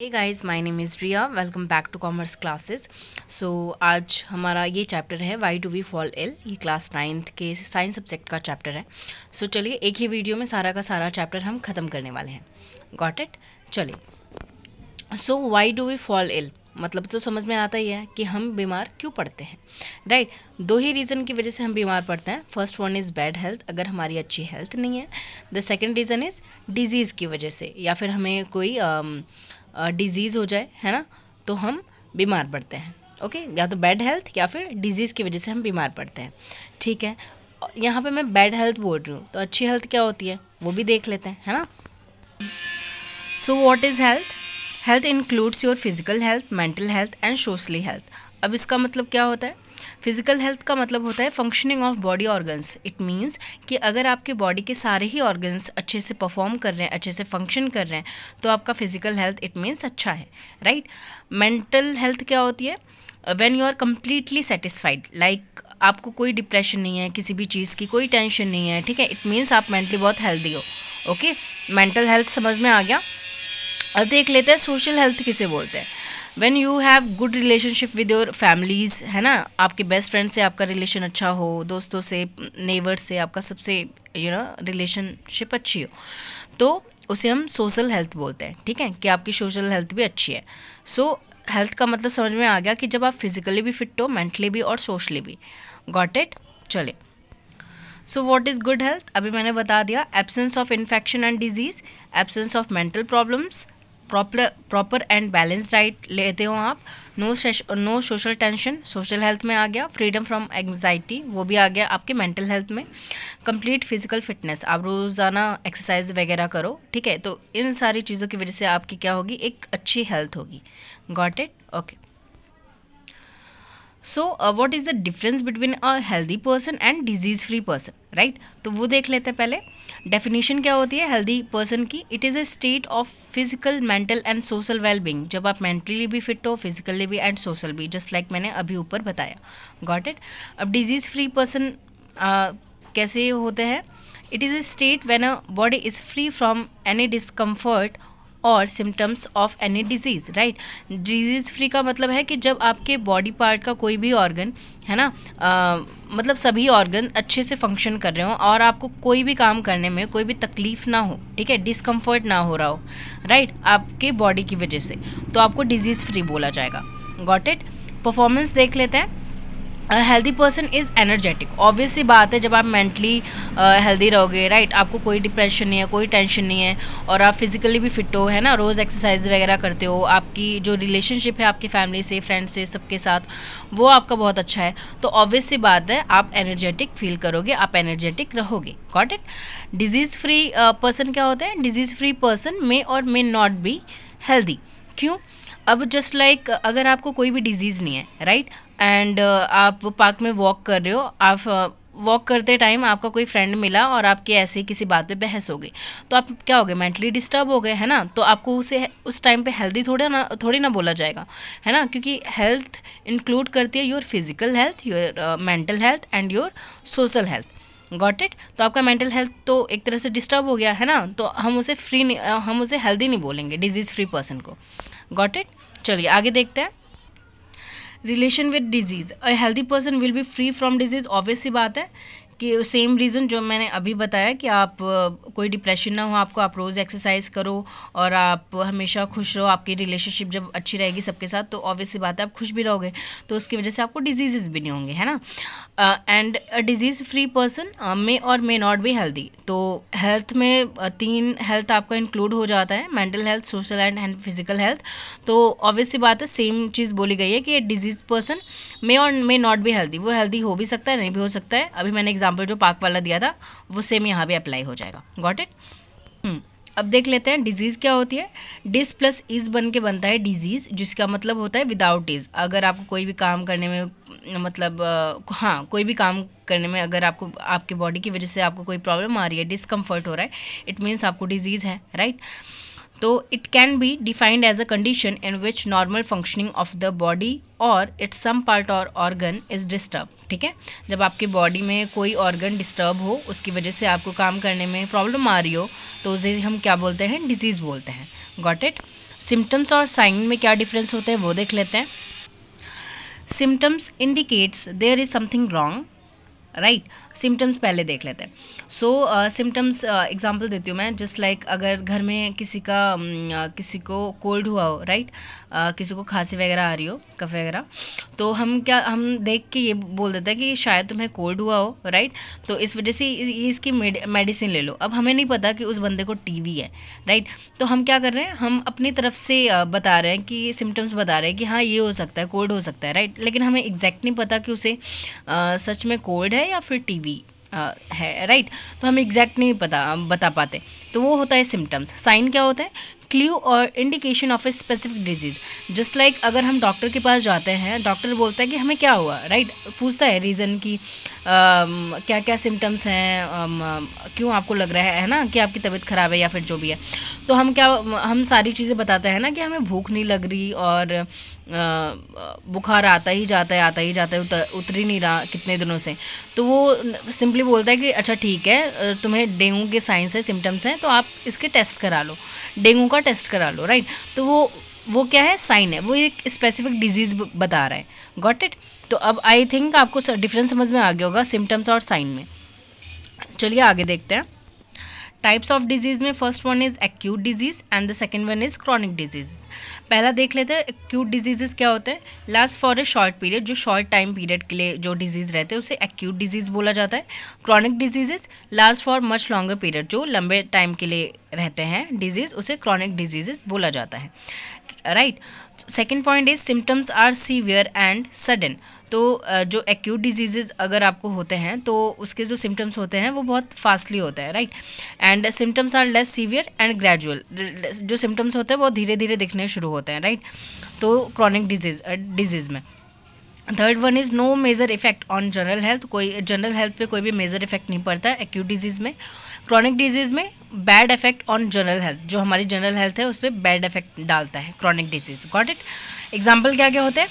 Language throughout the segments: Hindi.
Hey guys, my name is Riya. Welcome back to commerce classes. So आज हमारा ये चैप्टर है why do we fall ill. ये क्लास 9th के साइंस सब्जेक्ट का चैप्टर है। सो चलिए एक ही वीडियो में सारा का सारा चैप्टर हम ख़त्म करने वाले हैं। Got it. चलिए, so why do we fall ill मतलब तो समझ में आता ही है कि हम बीमार क्यों पड़ते हैं, राइट। दो ही रीज़न की वजह से हम बीमार पड़ते हैं। First one is bad health, अगर हमारी अच्छी हेल्थ नहीं है। The second reason is disease की वजह से, या फिर हमें कोई डिजीज़ हो जाए, है ना, तो हम बीमार पड़ते हैं। ओके, या तो बैड हेल्थ या फिर डिजीज़ की वजह से हम बीमार पड़ते हैं। ठीक है, यहाँ पे मैं बैड हेल्थ बोल रही हूँ, तो अच्छी हेल्थ क्या होती है वो भी देख लेते हैं, है ना। सो what is health? Health includes your physical health, mental health and socially health. अब इसका मतलब क्या होता है? फिजिकल हेल्थ का मतलब होता है functioning of body organs. It means कि अगर आपके बॉडी के सारे ही ऑर्गन्स अच्छे से परफॉर्म कर रहे हैं, अच्छे से फंक्शन कर रहे हैं, तो आपका फिजिकल हेल्थ इट मीन्स अच्छा है, राइट। मेंटल हेल्थ क्या होती है? When you are completely satisfied, like आपको कोई डिप्रेशन नहीं है, किसी भी चीज़ की कोई टेंशन नहीं है, ठीक है, इट मीन्स आप मेंटली बहुत हेल्दी हो। ओके, मेंटल हेल्थ समझ में आ गया। अब देख लेते हैं सोशल हेल्थ किसे बोलते हैं। When you have good relationship with your families, है ना, आपके बेस्ट फ्रेंड से आपका रिलेशन अच्छा हो, दोस्तों से, नेबर्स से आपका सबसे रिलेशनशिप अच्छी हो, तो उसे हम सोशल हेल्थ बोलते हैं। ठीक है, कि आपकी सोशल हेल्थ भी अच्छी है। सो हेल्थ का मतलब समझ में आ गया कि जब आप फिजिकली भी फिट हो, मेंटली भी और सोशली भी। Got it. चले, so what is good health? अभी मैंने बता दिया, absence of infection and disease, absence of mental problems, proper and balance diet लेते हो आप, no social tension, social health में आ गया। फ्रीडम फ्रॉम एंग्जाइटी, वो भी आ गया आपके मेंटल हेल्थ में। कंप्लीट फिजिकल फिटनेस, आप रोज़ाना एक्सरसाइज वगैरह करो, ठीक है, तो इन सारी चीज़ों की वजह से आपकी क्या होगी, एक अच्छी हेल्थ होगी। Got it. Okay, so what is the difference between a healthy person and disease free person, right. तो वो देख लेते हैं पहले। डेफिनेशन क्या होती है हेल्दी पर्सन की? It is a state of physical, mental and social wellbeing, जब आप मेंटली भी फिट हो, फिजिकली भी एंड सोशल भी, जस्ट लाइक मैंने अभी ऊपर बताया। Got it. अब डिजीज फ्री पर्सन कैसे होते हैं? It is a state when a body is free from any discomfort और symptoms of any disease, right. Disease free का मतलब है कि जब आपके बॉडी पार्ट का कोई भी ऑर्गन, है ना, मतलब सभी ऑर्गन अच्छे से फंक्शन कर रहे हो और आपको कोई भी काम करने में कोई भी तकलीफ ना हो, ठीक है, डिस्कम्फर्ट ना हो रहा हो, राइट, आपके बॉडी की वजह से, तो आपको डिजीज़ फ्री बोला जाएगा। Got it. परफॉर्मेंस देख लेते हैं। Healthy person is energetic, obvious सी बात है, जब आप मेंटली हेल्दी रहोगे, राइट, आपको कोई डिप्रेशन नहीं है, कोई टेंशन नहीं है, और आप फिजिकली भी फिट हो, है ना, रोज़ एक्सरसाइज वगैरह करते हो, आपकी जो रिलेशनशिप है आपकी फैमिली से, फ्रेंड्स से, सबके साथ, वो आपका बहुत अच्छा है, तो ऑब्वियस सी बात है आप एनर्जेटिक फील करोगे, आप एनर्जेटिक रहोगे। Got it. Disease free person क्या होता है? डिजीज़ फ्री पर्सन मे और मे नॉट बी हेल्दी। क्यों? अब जस्ट लाइक अगर आपको कोई भी डिजीज़ नहीं है, राइट, एंड आप पार्क में वॉक कर रहे हो, आप वॉक करते टाइम आपका कोई फ्रेंड मिला और आपके ऐसे ही किसी बात पे बहस हो गई, तो आप क्या हो गए, मेंटली डिस्टर्ब हो गए, है ना, तो आपको उसे उस टाइम पे हेल्दी थोड़ी ना बोला जाएगा, है ना, क्योंकि हेल्थ इंक्लूड करती है your physical health, your mental health and your social health. Got it. तो आपका मेंटल हेल्थ तो एक तरह से डिस्टर्ब हो गया, है ना, तो हम उसे हम उसे हेल्दी नहीं बोलेंगे, डिजीज फ्री पर्सन को। Got it. चलिए आगे देखते हैं। Relation with disease, a healthy person will be free from disease, obvious सी बात है कि सेम रीज़न जो मैंने अभी बताया कि आप कोई डिप्रेशन ना हो आपको, आप रोज़ एक्सरसाइज करो और आप हमेशा खुश रहो, आपकी रिलेशनशिप जब अच्छी रहेगी सबके साथ, तो ऑब्वियस सी बात है आप खुश भी रहोगे, तो उसकी वजह से आपको डिजीज़ भी नहीं होंगे, है ना। And a disease free person may और मे नॉट बी हेल्दी, तो हेल्थ में तीन हेल्थ आपका इंक्लूड हो जाता है, mental health, social and physical health, तो ऑब्वियस सी बात है सेम चीज़ बोली गई है कि डिजीज पर्सन मे और मे नॉट बी हेल्दी, वो हेल्दी हो भी सकता है, नहीं भी हो सकता है। अभी मैंने एग्जांपल जो पार्क वाला दिया था वो सेम यहाँ भी अप्लाई हो जाएगा। Got it. अब देख लेते हैं डिजीज़ क्या होती है। डिस प्लस इज बन के बनता है डिजीज़, जिसका मतलब होता है विदाउट इज। अगर आपको कोई भी काम करने में मतलब हाँ, कोई भी काम करने में अगर आपको आपके बॉडी की वजह से आपको कोई प्रॉब्लम आ रही है, डिस्कम्फर्ट हो रहा है, इट मीन्स आपको डिजीज़ है, राइट। तो it can be defined as a condition in which normal functioning of the body और इट्स सम पार्ट और ऑर्गन इज डिस्टर्ब। ठीक है, जब आपके बॉडी में कोई ऑर्गन डिस्टर्ब हो, उसकी वजह से आपको काम करने में प्रॉब्लम आ रही हो, तो उसे हम क्या बोलते हैं, डिजीज़ बोलते हैं। Got it. सिम्टम्स और साइन में क्या डिफरेंस होते हैं वो देख लेते हैं. Symptoms indicates there is something wrong, right. Symptoms पहले देख लेते हैं. सो सिम्टम्स एग्जांपल देती हूँ मैं. जस्ट लाइक अगर घर में किसी को कोल्ड हुआ हो, राइट, किसी को खांसी वगैरह आ रही हो, कफ वगैरह, तो हम देख के ये बोल देते हैं कि शायद तुम्हें कोल्ड हुआ हो, राइट, तो इस वजह से ये इसकी मेडिसिन ले लो. अब हमें नहीं पता कि उस बंदे को टीवी है, राइट. तो हम क्या कर रहे हैं, हम अपनी तरफ से बता रहे हैं कि सिम्टम्स बता रहे हैं कि हाँ ये हो सकता है, कोल्ड हो सकता है, राइट. लेकिन हमें एग्जैक्ट नहीं पता कि उसे सच में कोल्ड है या फिर टीवी है, राइट. तो हम एग्जैक्ट नहीं बता पाते. तो वो होता है सिम्टम्स. साइन क्या होता है, क्ल्यू और indication of a specific disease. Just like अगर हम डॉक्टर के पास जाते हैं, डॉक्टर बोलता है कि हमें क्या हुआ, राइट, पूछता है रीज़न की क्या क्या सिम्टम्स हैं, क्यों आपको लग रहा है ना कि आपकी तबीयत ख़राब है या फिर जो भी है. तो हम सारी चीज़ें बताते हैं ना कि हमें भूख नहीं लग रही और बुखार आता ही जाता है, उतर ही नहीं रहा कितने दिनों से. तो वो सिंपली बोलता है कि अच्छा ठीक है, तुम्हें डेंगू के साइंस है, सिम्टम्स हैं, तो आप इसके टेस्ट करा लो, डेंगू का टेस्ट करा लो, राइट. तो वो क्या है, साइन है, वो एक स्पेसिफिक डिजीज बता रहा है. Got it. तो अब आई थिंक आपको डिफरेंस समझ में आ गया होगा सिम्टम्स और साइन में. चलिए आगे देखते हैं. टाइप्स ऑफ डिजीज में first one is acute disease and the second one is chronic disease. पहला देख लेते हैं एक्यूट डिजीजेस क्या होते हैं. Last for a short period, जो शॉर्ट टाइम पीरियड के लिए जो डिजीज रहते हैं उसे एक्यूट डिजीज बोला जाता है. Chronic diseases last for much longer period, जो लंबे टाइम के लिए रहते हैं डिजीज, उसे क्रॉनिक डिजीजेस बोला जाता है, right. Second point is symptoms are severe and sudden. तो जो एक्यूट डिजीजेज अगर आपको होते हैं तो उसके जो सिम्टम्स होते हैं वो बहुत फास्टली होते हैं, right. And symptoms are less severe and gradual, जो सिम्टम्स होते हैं वो धीरे धीरे दिखने शुरू होते हैं, राइट. तो क्रॉनिक डिजीज में. Third one is no major effect on general health. कोई जनरल हेल्थ पे कोई भी मेजर इफेक्ट नहीं पड़ता है एक्यूट डिजीज़ में. क्रॉनिक डिजीज़ में bad effect on general health, जो हमारी जनरल हेल्थ है उस पर बैड इफेक्ट डालता है chronic disease. Got it. Example क्या क्या होते हैं,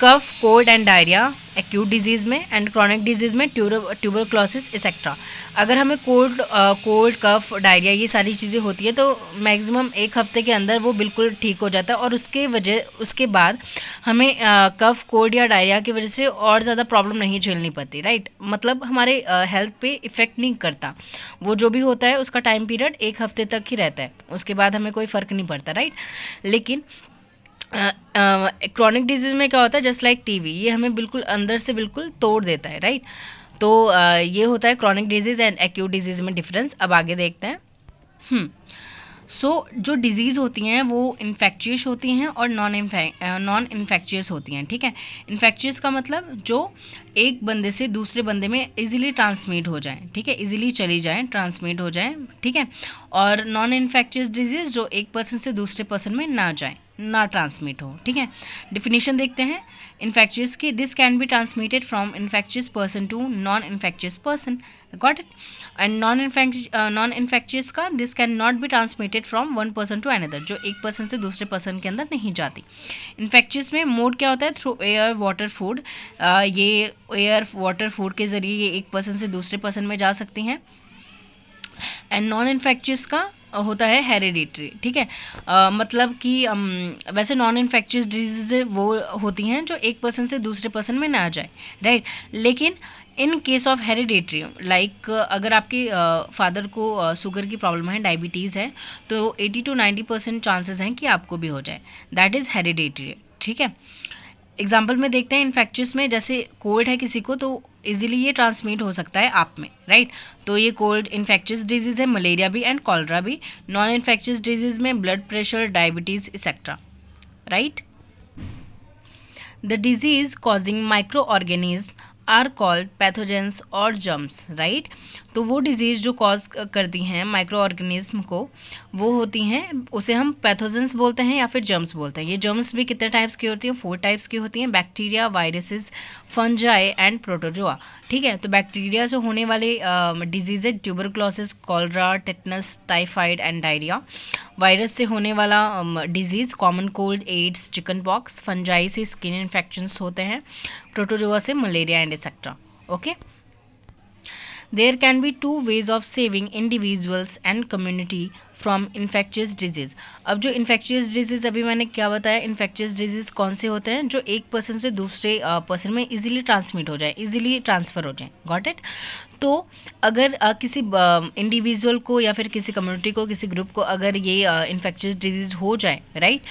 cough, cold and diarrhoea acute disease में, एंड क्रॉनिक डिजीज़ में ट्यूबरक्लोसिस एक्सेट्रा. अगर हमें कोल्ड कफ डायरिया ये सारी चीज़ें होती है तो मैक्सिमम एक हफ्ते के अंदर वो बिल्कुल ठीक हो जाता है, और उसके बाद हमें कफ, कोल्ड या डायरिया की वजह से और ज़्यादा प्रॉब्लम नहीं झेलनी पड़ती, राइट. मतलब हमारे हेल्थ पे इफ़ेक्ट नहीं करता. वो जो भी होता है उसका टाइम पीरियड एक हफ्ते तक ही रहता है, उसके बाद हमें कोई फ़र्क नहीं पड़ता, राइट. लेकिन क्रॉनिक डिजीज में क्या होता है, जस्ट लाइक टीवी, ये हमें बिल्कुल अंदर से बिल्कुल तोड़ देता है, राइट. तो ये होता है chronic disease and acute disease में डिफरेंस. अब आगे देखते हैं. जो डिजीज़ होती हैं वो इन्फेक्शियस होती हैं और नॉन इन्फेक्शियस होती हैं, ठीक है. इन्फेक्शियस का मतलब जो एक बंदे से दूसरे बंदे में इजीली ट्रांसमिट हो जाए, ठीक है, इजीली चली जाए, ट्रांसमिट हो जाए, ठीक है. और नॉन इन्फेक्शियस डिजीज़ जो एक पर्सन से दूसरे पर्सन में ना जाए, ना ट्रांसमिट हो, ठीक है. डिफिनीशन देखते हैं इन्फेक्शियस की. This can be transmitted from infectious person to non infectious person. Got it. And non infectious का this can not be transmitted from one person to another, जो एक पर्सन से दूसरे पर्सन के अंदर नहीं जाती. इन्फेक्शियस में मोड क्या होता है, थ्रू एयर, वाटर, फूड. ये एयर, वाटर, फूड के जरिए ये एक पर्सन से दूसरे पर्सन में जा सकती हैं. एंड नॉन इन्फेक्शियस का होता है हेरिडिटरी, ठीक है. मतलब कि वैसे नॉन इन्फेक्शियस डिजीज वो होती हैं जो एक पर्सन से दूसरे पर्सन में ना जाए, राइट. लेकिन in case of hereditary, like अगर आपके फादर को शुगर की प्रॉब्लम है, डायबिटीज़ है, तो 80 to 90% चांसेस हैं कि आपको भी हो जाए. दैट इज़ हेरिडिटरी, ठीक है. एग्जाम्पल में देखते हैं इन्फेक्शियस में, जैसे कोल्ड है किसी को तो इजीली ये ट्रांसमिट हो सकता है आप में, राइट. तो ये कोल्ड इन्फेक्शियस डिजीज है, मलेरिया भी एंड कॉलरा भी. नॉन इन्फेक्शियस डिजीज में blood pressure, diabetes etcetera, right. The disease causing micro organism are called pathogens और जर्म्स, राइट. तो वो डिजीज़ जो कॉज करती हैं माइक्रो ऑर्गेनिज्म को, वो होती हैं, उसे हम पैथोजेंस बोलते हैं या फिर जर्म्स बोलते हैं. ये जर्म्स भी कितने टाइप्स की होती हैं, 4 टाइप्स की होती हैं. Bacteria, viruses, fungi and protozoa, ठीक है. तो बैक्टीरिया से होने वाले डिजीज़ है tuberculosis, cholera, tetanus, typhoid and diarrhoea. Virus से होने वाला disease common cold, AIDS, chicken pox. Fungi से स्किन इन्फेक्शंस होते हैं. प्रोटोजोआ से malaria and etcetera. Okay. There can be 2 ways of saving individuals and community from infectious disease. अब जो इन्फेक्शियस डिजीज अभी मैंने क्या बताया, इन्फेक्शियस डिजीज कौन से होते हैं, जो एक पर्सन से दूसरे पर्सन में इजीली ट्रांसमिट हो जाए, इजीली ट्रांसफर हो जाए। Got it. तो अगर किसी इंडिविजुअल को या फिर किसी कम्युनिटी को, किसी ग्रुप को अगर ये इन्फेक्शियस डिजीज हो जाए, राइट,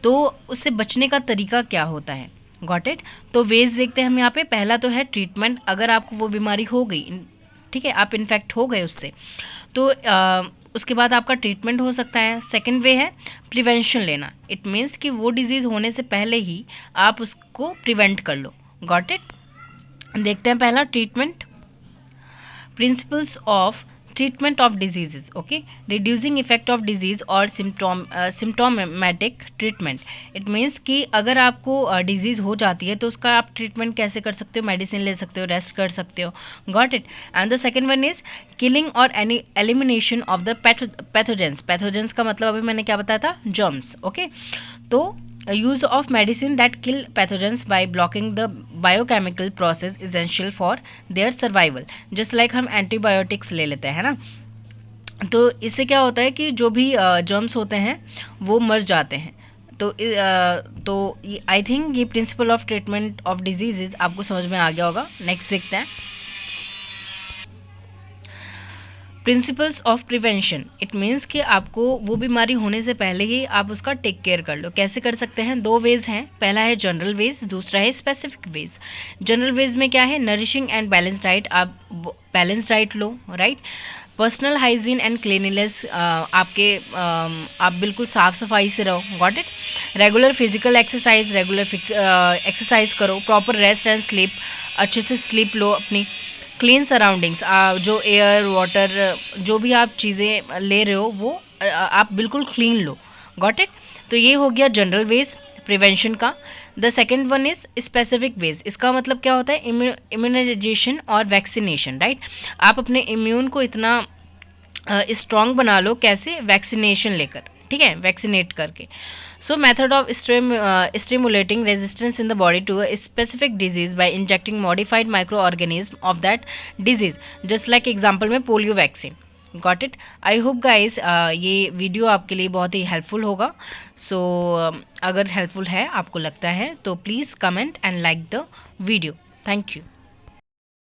तो उससे बचने का तरीका क्या होता है। Got it. तो वेज देखते हैं हम यहाँ पे। पहला तो है ट्रीटमेंट। अगर आपको वो बीमारी हो गई, ठीक है, आप इन्फेक्ट हो गए उससे, तो उसके बाद आपका ट्रीटमेंट हो सकता है। सेकेंड वे है प्रिवेंशन लेना। इट मीन्स कि वो डिजीज़ होने से पहले ही आप उसको प्रिवेंट कर लो। Got it. देखते हैं पहला treatment. Principles of treatment of diseases, okay, reducing effect of disease और symptomatic treatment। it means कि अगर आपको डिजीज हो जाती है तो उसका आप ट्रीटमेंट कैसे कर सकते हो, मेडिसिन ले सकते हो, रेस्ट कर सकते हो। Got it. And the second one is killing और any elimination of the pathogens. Pathogens का मतलब अभी मैंने क्या बताया था, जर्म्स। ओके, तो use of medicine that kill pathogens by blocking the biochemical process essential for their survival। just like हम antibiotics ले लेते हैं ना, तो इससे क्या होता है कि जो भी जर्म्स होते हैं वो मर जाते हैं। तो आई थिंक ये principle of treatment of diseases आपको समझ में आ गया होगा। नेक्स्ट देखते हैं principles of prevention. It means कि आपको वो बीमारी होने से पहले ही आप उसका टेक केयर कर लो। कैसे कर सकते हैं, 2 वेज हैं। पहला है जनरल वेज, दूसरा है स्पेसिफिक वेज। जनरल वेज में क्या है, नरिशिंग एंड बैलेंस डाइट। आप balance diet low, right. Personal hygiene and cleanliness, आप बिल्कुल साफ सफाई से रहो। Got it. Regular physical exercise, regular exercise करो। प्रॉपर रेस्ट एंड स्लीप, अच्छे से स्लीप लो अपनी। क्लीन सराउंडिंग्स, जो एयर वाटर जो भी आप चीज़ें ले रहे हो वो आप बिल्कुल क्लीन लो। Got it. तो ये हो गया जनरल वेज प्रिवेंशन का। The second one is specific ways. इसका मतलब क्या होता है, इम्यूनाइजेशन और वैक्सीनेशन, राइट। आप अपने इम्यून को इतना स्ट्रॉन्ग बना लो, कैसे, वैक्सीनेशन लेकर, ठीक है, वैक्सीनेट करके। So method of stimulating resistance in the body to a specific disease by injecting modified microorganism of that disease, just like example में polio vaccine. Got it? I hope guys ये वीडियो आपके लिए बहुत ही हेल्पफुल होगा। So अगर हेल्पफुल है, आपको लगता है, तो please comment and like the video. Thank you.